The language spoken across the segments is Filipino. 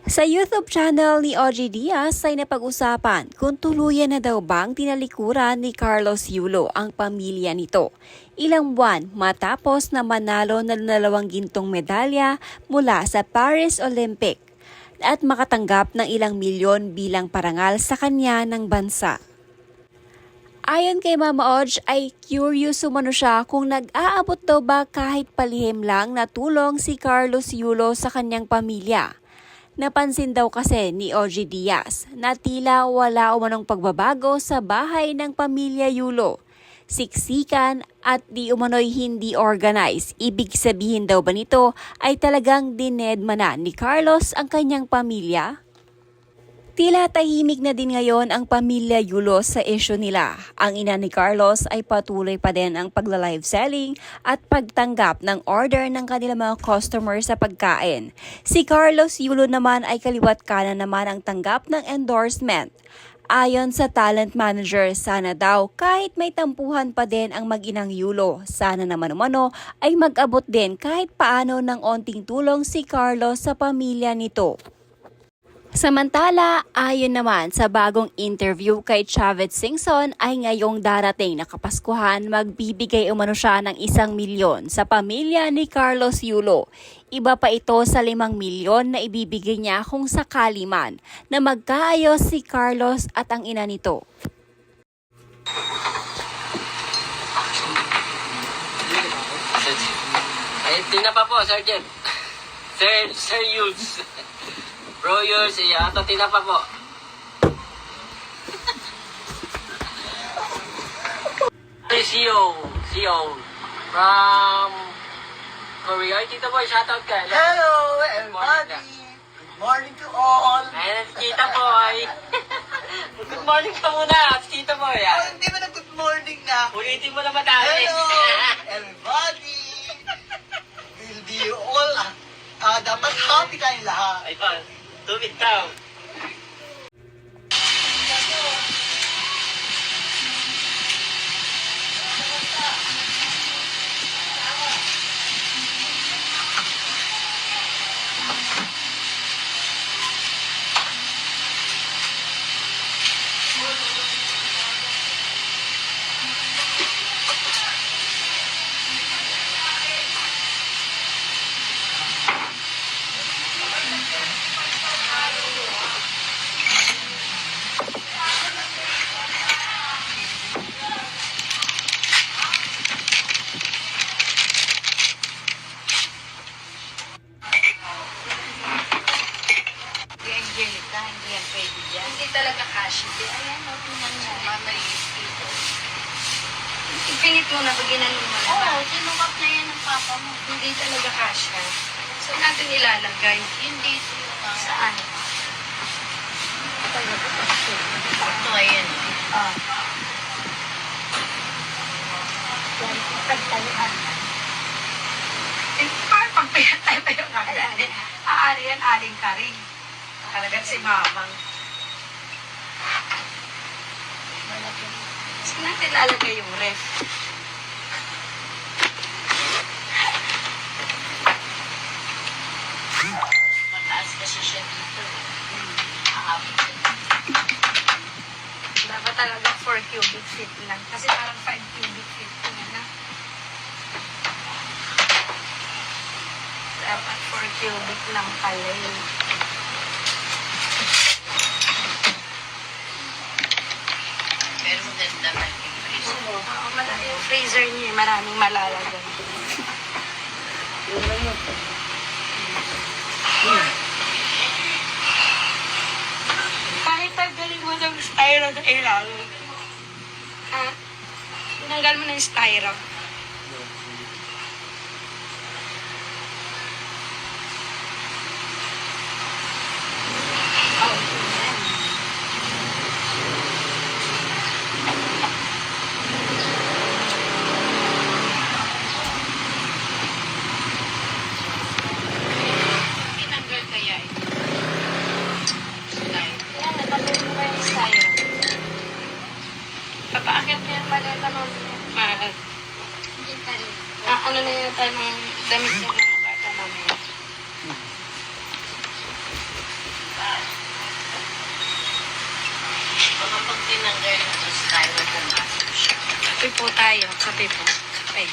Sa YouTube channel ni OG Diaz ay napag-usapan kung tuluyan na daw bang tinalikuran ni Carlos Yulo ang pamilya nito. Ilang buwan matapos na manalo ng 2 gintong medalya mula sa Paris Olympic at makatanggap ng ilang milyon bilang parangal sa kanya ng bansa. Ayon kay Mama Oj ay curious umano siya kung nag-aabot daw ba kahit palihim lang na tulong si Carlos Yulo sa kanyang pamilya. Napansin daw kasi ni OG Diaz na tila wala umanong pagbabago sa bahay ng pamilya Yulo. Siksikan at di umano'y hindi organized. Ibig sabihin daw ba nito ay talagang dinedma na ni Carlos ang kanyang pamilya? Tila tahimik na din ngayon ang pamilya Yulo sa issue nila. Ang ina ni Carlos ay patuloy pa din ang pagla-live selling at pagtanggap ng order ng kanilang mga customer sa pagkain. Si Carlos Yulo naman ay kaliwat kanan naman ang tanggap ng endorsement. Ayon sa talent manager, sana daw kahit may tampuhan pa din ang mag-inang Yulo, sana naman umano ay mag-abot din kahit paano ng onting tulong si Carlos sa pamilya nito. Samantala, ayon naman sa bagong interview kay Chavez Singson ay ngayong darating na Kapaskuhan magbibigay umano siya ng 1 milyon sa pamilya ni Carlos Yulo. Iba pa ito sa 5 milyon na ibibigay niya kung sakali man na magkaayos si Carlos at ang ina nito. Ay, tina pa po, Sergeant. Sir Yules. Bro Yules, ato tina pa po. CEO from Korea. Ay, Tito Boy, shoutout ka. Hello, everybody! Good morning to all! Ayan, Tito Boy. Good morning ka muna, Tito Boy. Oh, hindi ba na good morning na? Ulitin mo na madami. Hello, everybody! Will you all, dapat happy tayong lahat. Ay pa, tumit daw. Hindi talaga cash. Ayan, o, tingnan mo. Mamaliit dito. Ipinit mo na, baginan mo na. Oo, tinukap na yan ng papa mo. Hindi talaga cash yan. Saan natin ilalagay? Hindi dito. Saan? Ito, ayan. Ah. Yan, pagtalian. Parang pagpayat tayo kagad. Aari yan, aling ka rin. Talagang si mamang. Saan natin lalagay yung ref? Mataas kasi siya dito. Dapat talaga 4 cubic feet lang. Kasi parang 5 cubic feet na. Dapat 4 cubic lang pala yun. Pero maganda man yung freezer. Oo, malaki yung freezer niya. Maraming malalagay. Kahit tanggalin mo ng styro sa ilalim. Ha? Tinanggal mo ng styro. Tinanggal kaya ito. Kaya natanggal mo kayo ng styro. Papaakit mo yung maleta mo. Hindi pa rin. Ano na yun tayo ng damit ng mga bata mamaya. Kape po tayo. Kape po. Kape.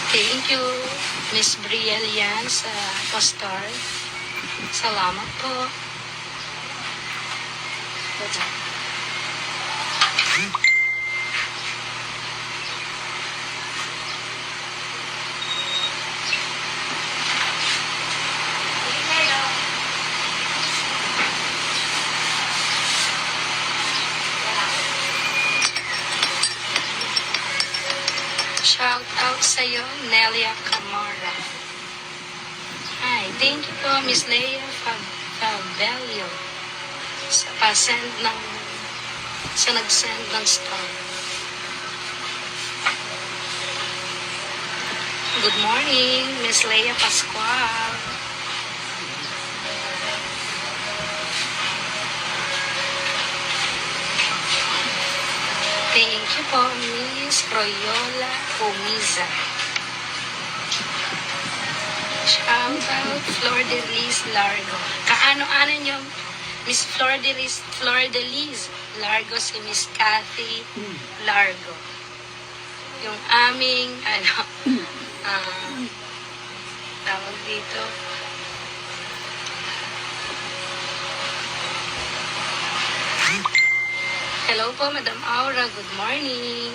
Thank you, Miss Brielle yan sa pastor. Salamat po. Shout out sa iyo, Nelia Camara. Hi, thank you po, Miss Leia Fabelio sa nag-send ng star. Good morning, Miss Leia Pascual. Thank you po, Miss Royola Umiza. Shout out, Flor de Lis Largo. Kaano-ano nyo, Miss Flor de Lis Largo, si Miss Cathy Largo. Yung aming, tawag dito, hello po, Madam Aura. Good morning.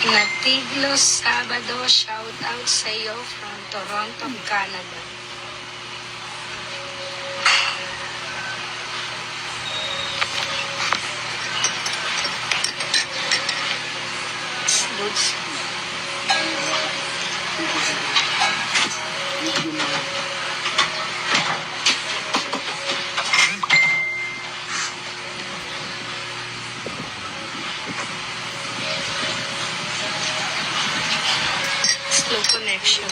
Natiglos Sabado, shout out sa iyo from Toronto, Canada. Goods. Slow connection.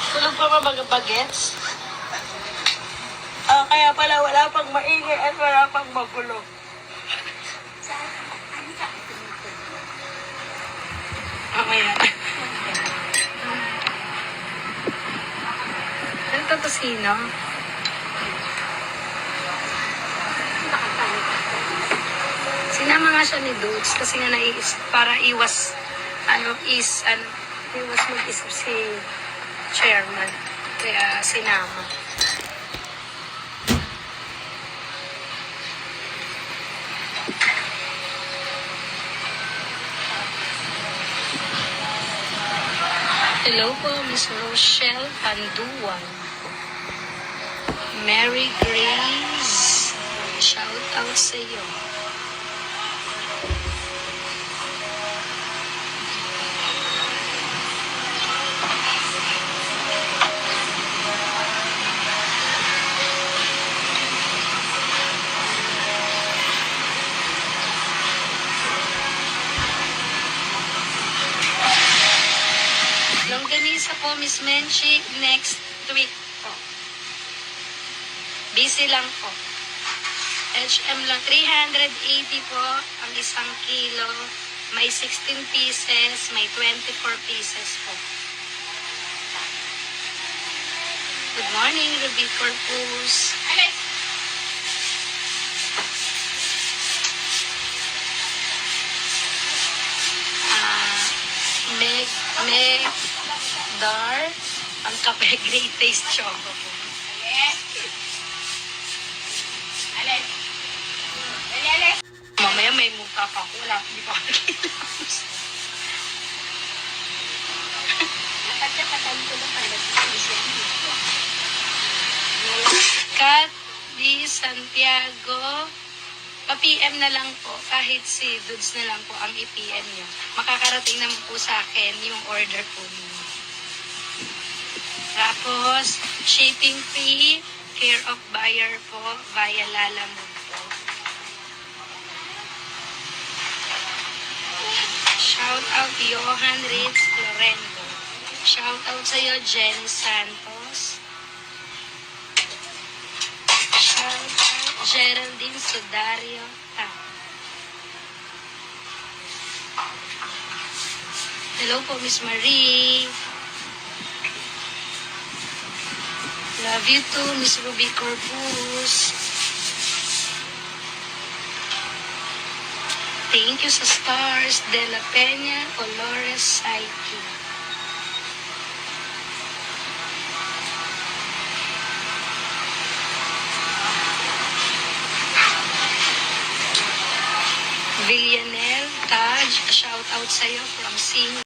Tulog pa ba mga bagets? Kaya pala wala pang maingay at wala pang magulo. Mamaya. Ano to sino? Sinama nga siya ni Dukes kasi nga para iwas mag-isip si chairman. Kaya sinama. Hello po, Miss Rochelle Panduan. Mary Grace, shout out sa iyo. Longganisa po, Miss Menchi, next week po. Busy lang po. HM lang, 380 po ang isang kilo. May 16 pieces, may 24 pieces po. Good morning, Ruby Corpus. Meg Dar, ang kape great taste choco po. Mamaya may mukha pa ako. Wala, hindi pa ako nakilamos. Kat di Santiago, pa-PM na lang po, kahit si Dudes na lang po ang i-PM nyo. Makakarating naman po sa akin yung order po ninyo. Tapos, shipping fee, care of buyer po, via Lalamove po. Shout out Johan Ritz Lorenzo. Shout out sa'yo, Jenny Santos. Shout out, Geraldine Sudario. Hello po, Miss Marie. Love you too, Miss Ruby Corpus. Thank you sa stars, De La Peña, Olores, Saiki. Villanelle, Taj, shout out sa'yo from Sing.